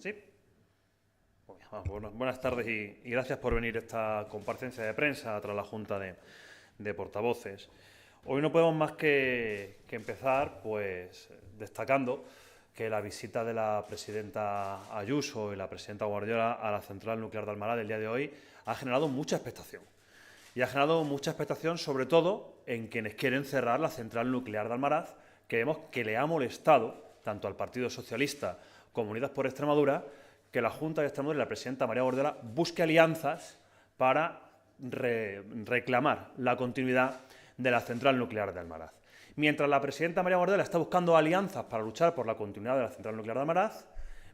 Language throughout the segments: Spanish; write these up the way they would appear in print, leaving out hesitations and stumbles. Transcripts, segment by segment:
Sí. Buenas tardes y gracias por venir a esta comparecencia de prensa tras la Junta de Portavoces. Hoy no podemos más que empezar pues, destacando que la visita de la presidenta Ayuso y la presidenta Guardiola a la central nuclear de Almaraz del día de hoy ha generado mucha expectación. Y ha generado mucha expectación sobre todo en quienes quieren cerrar la central nuclear de Almaraz, que vemos que le ha molestado tanto al Partido Socialista como Unidas por Extremadura que la Junta de Extremadura y la presidenta María Guardiola busque alianzas para reclamar la continuidad de la central nuclear de Almaraz. Mientras la presidenta María Guardiola está buscando alianzas para luchar por la continuidad de la central nuclear de Almaraz,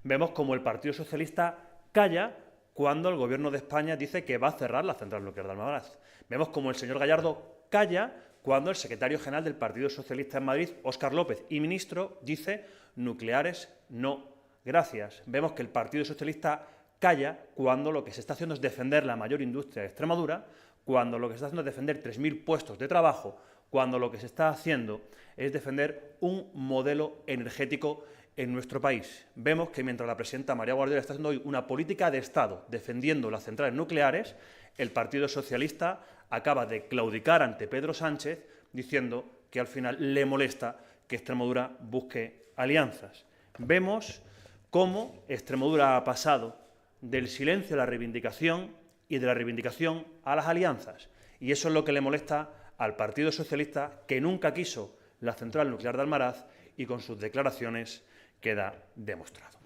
vemos como el Partido Socialista calla cuando el Gobierno de España dice que va a cerrar la central nuclear de Almaraz. Vemos como el señor Gallardo calla cuando el secretario general del Partido Socialista en Madrid, Óscar López, y ministro, dice nucleares no. Gracias. Vemos que el Partido Socialista calla cuando lo que se está haciendo es defender la mayor industria de Extremadura, cuando lo que se está haciendo es defender 3.000 puestos de trabajo, cuando lo que se está haciendo es defender un modelo energético en nuestro país. Vemos que mientras la presidenta María Guardiola está haciendo hoy una política de Estado defendiendo las centrales nucleares, el Partido Socialista acaba de claudicar ante Pedro Sánchez diciendo que al final le molesta que Extremadura busque alianzas. Vemos cómo Extremadura ha pasado del silencio a la reivindicación y de la reivindicación a las alianzas. Y eso es lo que le molesta al Partido Socialista, que nunca quiso la central nuclear de Almaraz y con sus declaraciones queda demostrado.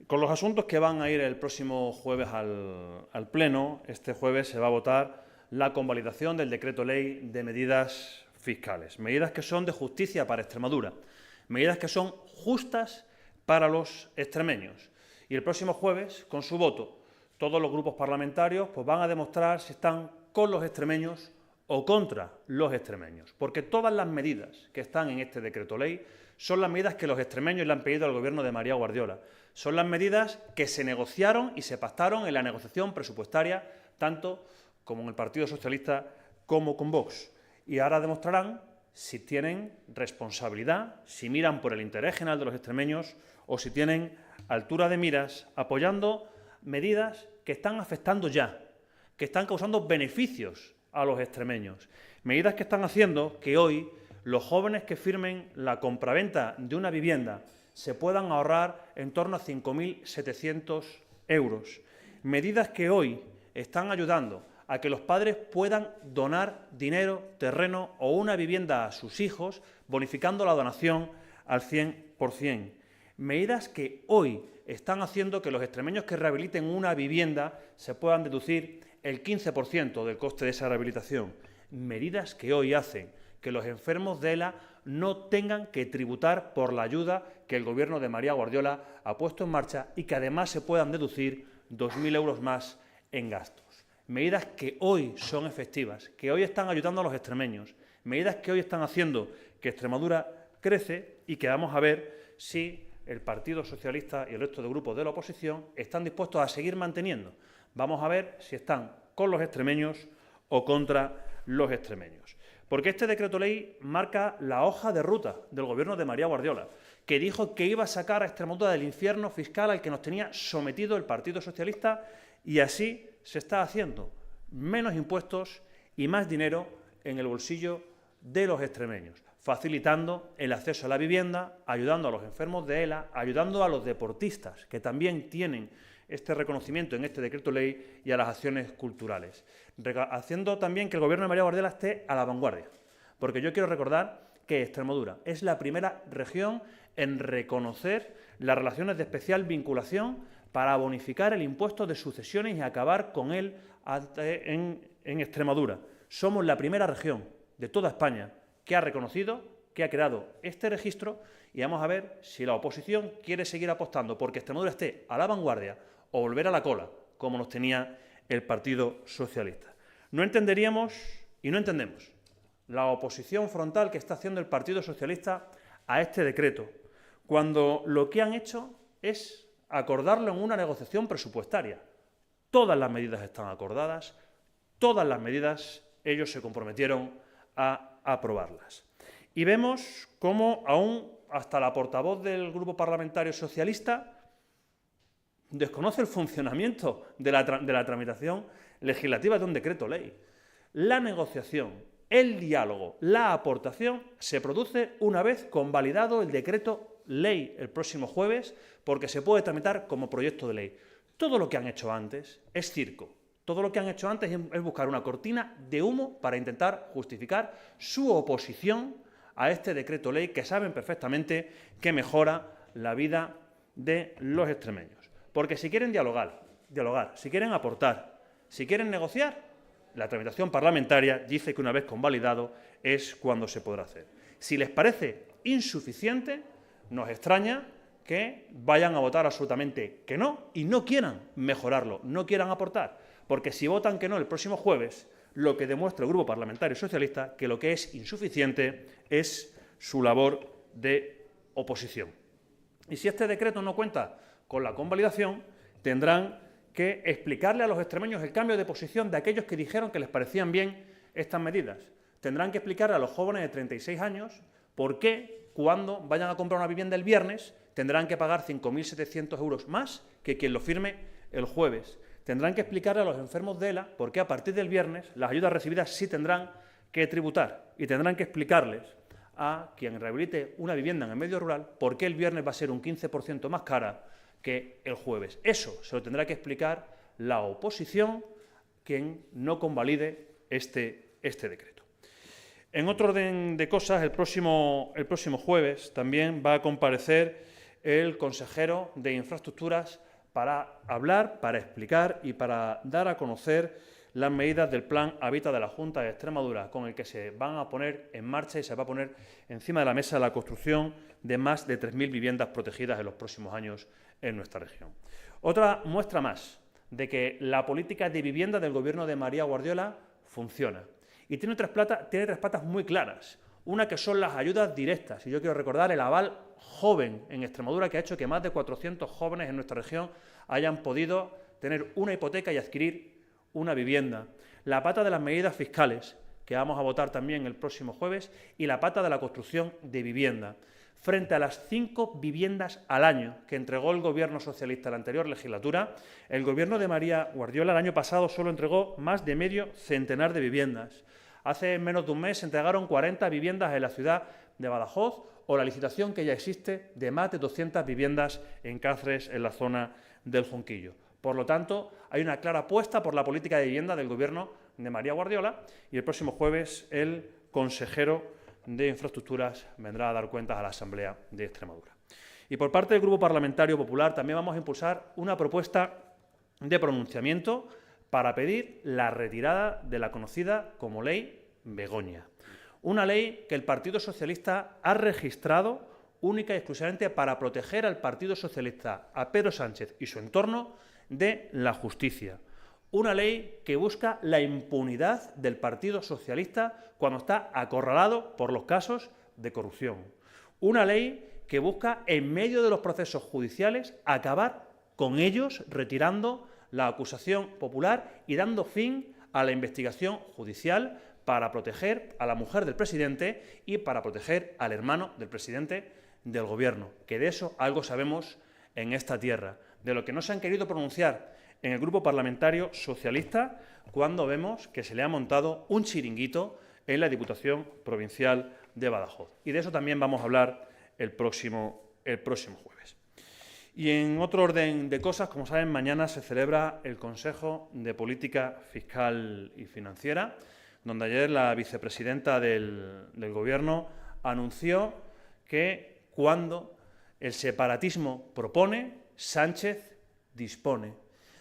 Con los asuntos que van a ir el próximo jueves al Pleno, este jueves se va a votar la convalidación del decreto ley de medidas fiscales. Medidas que son de justicia para Extremadura, medidas que son justas para los extremeños. Y el próximo jueves, con su voto, todos los grupos parlamentarios pues, van a demostrar si están con los extremeños o contra los extremeños. Porque todas las medidas que están en este decreto ley son las medidas que los extremeños le han pedido al Gobierno de María Guardiola. Son las medidas que se negociaron y se pactaron en la negociación presupuestaria, tanto como en el Partido Socialista como con Vox. Y ahora demostrarán si tienen responsabilidad, si miran por el interés general de los extremeños o si tienen altura de miras apoyando medidas que están afectando ya, que están causando beneficios a los extremeños. Medidas que están haciendo que hoy los jóvenes que firmen la compraventa de una vivienda se puedan ahorrar en torno a 5.700 euros. Medidas que hoy están ayudando a que los padres puedan donar dinero, terreno o una vivienda a sus hijos, bonificando la donación al 100%. Medidas que hoy están haciendo que los extremeños que rehabiliten una vivienda se puedan deducir el 15% del coste de esa rehabilitación. Medidas que hoy hacen que los enfermos de ELA no tengan que tributar por la ayuda que el Gobierno de María Guardiola ha puesto en marcha y que además se puedan deducir 2.000 euros más en gastos. Medidas que hoy son efectivas, que hoy están ayudando a los extremeños, medidas que hoy están haciendo que Extremadura crece y que vamos a ver si el Partido Socialista y el resto de grupos de la oposición están dispuestos a seguir manteniendo. Vamos a ver si están con los extremeños o contra los extremeños. Porque este decreto ley marca la hoja de ruta del Gobierno de María Guardiola, que dijo que iba a sacar a Extremadura del infierno fiscal al que nos tenía sometido el Partido Socialista, y así se está haciendo. Menos impuestos y más dinero en el bolsillo de los extremeños, facilitando el acceso a la vivienda, ayudando a los enfermos de ELA, ayudando a los deportistas, que también tienen este reconocimiento en este decreto ley, y a las acciones culturales. Haciendo también que el Gobierno de María Guardiola esté a la vanguardia. Porque yo quiero recordar que Extremadura es la primera región en reconocer las relaciones de especial vinculación para bonificar el impuesto de sucesiones y acabar con él en Extremadura. Somos la primera región de toda España que ha reconocido, que ha creado este registro, y vamos a ver si la oposición quiere seguir apostando porque Extremadura esté a la vanguardia o volver a la cola, como nos tenía el Partido Socialista. No entenderíamos y no entendemos la oposición frontal que está haciendo el Partido Socialista a este decreto, cuando lo que han hecho es acordarlo en una negociación presupuestaria. Todas las medidas están acordadas, todas las medidas ellos se comprometieron a aprobarlas. Y vemos cómo aún hasta la portavoz del Grupo Parlamentario Socialista desconoce el funcionamiento de la tramitación legislativa de un decreto ley. La negociación, el diálogo, la aportación se produce una vez convalidado el decreto ley el próximo jueves, porque se puede tramitar como proyecto de ley. Todo lo que han hecho antes es circo. Todo lo que han hecho antes es buscar una cortina de humo para intentar justificar su oposición a este decreto ley que saben perfectamente que mejora la vida de los extremeños. Porque si quieren dialogar, si quieren aportar, si quieren negociar, la tramitación parlamentaria dice que una vez convalidado es cuando se podrá hacer. Si les parece insuficiente, nos extraña que vayan a votar absolutamente que no y no quieran mejorarlo, no quieran aportar. Porque si votan que no el próximo jueves, lo que demuestra el Grupo Parlamentario Socialista que lo que es insuficiente es su labor de oposición. Y si este decreto no cuenta con la convalidación, tendrán que explicarle a los extremeños el cambio de posición de aquellos que dijeron que les parecían bien estas medidas. Tendrán que explicarle a los jóvenes de 36 años por qué, cuando vayan a comprar una vivienda el viernes, tendrán que pagar 5.700 euros más que quien lo firme el jueves. Tendrán que explicarle a los enfermos de ELA por qué a partir del viernes las ayudas recibidas sí tendrán que tributar, y tendrán que explicarles a quien rehabilite una vivienda en el medio rural por qué el viernes va a ser un 15% más cara que el jueves. Eso se lo tendrá que explicar la oposición quien no convalide este decreto. En otro orden de cosas, el próximo jueves también va a comparecer el consejero de Infraestructuras para hablar, para explicar y para dar a conocer las medidas del Plan Habita de la Junta de Extremadura, con el que se van a poner en marcha y se va a poner encima de la mesa la construcción de más de 3.000 viviendas protegidas en los próximos años en nuestra región. Otra muestra más de que la política de vivienda del Gobierno de María Guardiola funciona. Y tiene tres patas muy claras. Una que son las ayudas directas. Y yo quiero recordar el aval joven en Extremadura, que ha hecho que más de 400 jóvenes en nuestra región hayan podido tener una hipoteca y adquirir una vivienda. La pata de las medidas fiscales, que vamos a votar también el próximo jueves, y la pata de la construcción de vivienda. Frente a las 5 viviendas al año que entregó el Gobierno socialista en la anterior legislatura, el Gobierno de María Guardiola el año pasado solo entregó más de medio centenar de viviendas. Hace menos de un mes se entregaron 40 viviendas en la ciudad de Badajoz, o la licitación que ya existe de más de 200 viviendas en Cáceres, en la zona del Junquillo. Por lo tanto, hay una clara apuesta por la política de vivienda del Gobierno de María Guardiola, y el próximo jueves el consejero de Infraestructuras vendrá a dar cuentas a la Asamblea de Extremadura. Y por parte del Grupo Parlamentario Popular también vamos a impulsar una propuesta de pronunciamiento para pedir la retirada de la conocida como Ley Begoña. Una ley que el Partido Socialista ha registrado única y exclusivamente para proteger al Partido Socialista, a Pedro Sánchez y su entorno, de la justicia. Una ley que busca la impunidad del Partido Socialista cuando está acorralado por los casos de corrupción. Una ley que busca, en medio de los procesos judiciales, acabar con ellos, retirando la acusación popular y dando fin a la investigación judicial para proteger a la mujer del presidente y para proteger al hermano del presidente del Gobierno, que de eso algo sabemos en esta tierra, de lo que no se han querido pronunciar en el Grupo Parlamentario Socialista cuando vemos que se le ha montado un chiringuito en la Diputación Provincial de Badajoz. Y de eso también vamos a hablar el próximo jueves. Y en otro orden de cosas, como saben, mañana se celebra el Consejo de Política Fiscal y Financiera, donde ayer la vicepresidenta del Gobierno anunció que cuando el separatismo propone, Sánchez dispone.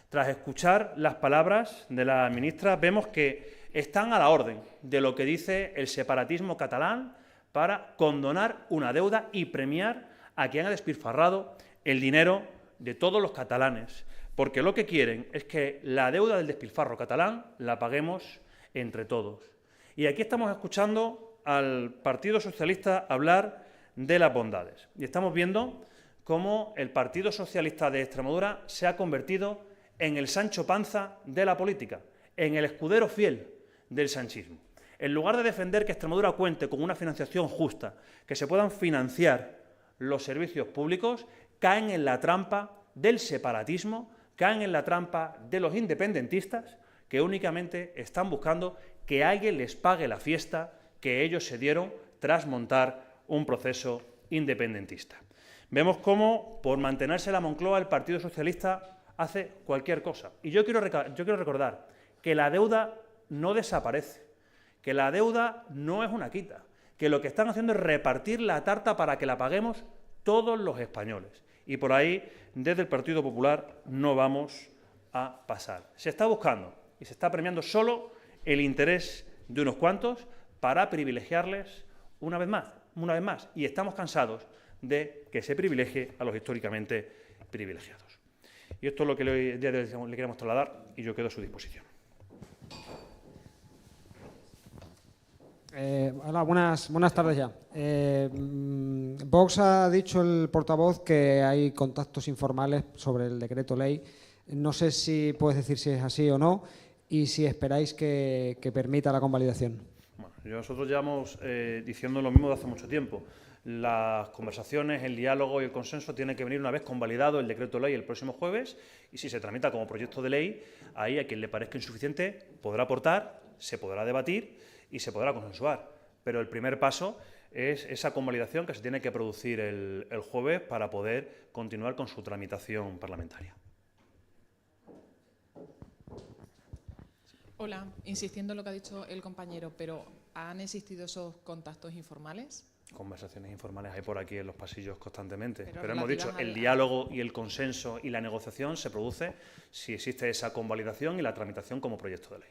Tras escuchar las palabras de la ministra, vemos que están a la orden de lo que dice el separatismo catalán para condonar una deuda y premiar a quien ha despilfarrado el dinero de todos los catalanes, porque lo que quieren es que la deuda del despilfarro catalán la paguemos entre todos. Y aquí estamos escuchando al Partido Socialista hablar de las bondades. Y estamos viendo cómo el Partido Socialista de Extremadura se ha convertido en el Sancho Panza de la política, en el escudero fiel del sanchismo. En lugar de defender que Extremadura cuente con una financiación justa, que se puedan financiar los servicios públicos, caen en la trampa del separatismo, caen en la trampa de los independentistas que únicamente están buscando que alguien les pague la fiesta que ellos se dieron tras montar un proceso independentista. Vemos cómo, por mantenerse la Moncloa, el Partido Socialista hace cualquier cosa. Y yo quiero recordar que la deuda no desaparece, que la deuda no es una quita, que lo que están haciendo es repartir la tarta para que la paguemos todos los españoles. Y por ahí, desde el Partido Popular, no vamos a pasar. Se está buscando y se está premiando solo el interés de unos cuantos para privilegiarles una vez más. Y estamos cansados de que se privilegie a los históricamente privilegiados. Y esto es lo que le queremos trasladar y yo quedo a su disposición. Hola, buenas tardes ya. Vox ha dicho el portavoz que hay contactos informales sobre el decreto ley. No sé si puedes decir si es así o no y si esperáis que permita la convalidación. Bueno, nosotros llevamos diciendo lo mismo de hace mucho tiempo. Las conversaciones, el diálogo y el consenso tienen que venir una vez convalidado el decreto ley el próximo jueves y si se tramita como proyecto de ley, ahí a quien le parezca insuficiente podrá aportar, se podrá debatir y se podrá consensuar. Pero el primer paso es esa convalidación que se tiene que producir el jueves para poder continuar con su tramitación parlamentaria. Hola, insistiendo en lo que ha dicho el compañero, pero ¿han existido esos contactos informales? Conversaciones informales hay por aquí en los pasillos constantemente, pero hemos relativas dicho el diálogo y el consenso y la negociación se produce si existe esa convalidación y la tramitación como proyecto de ley.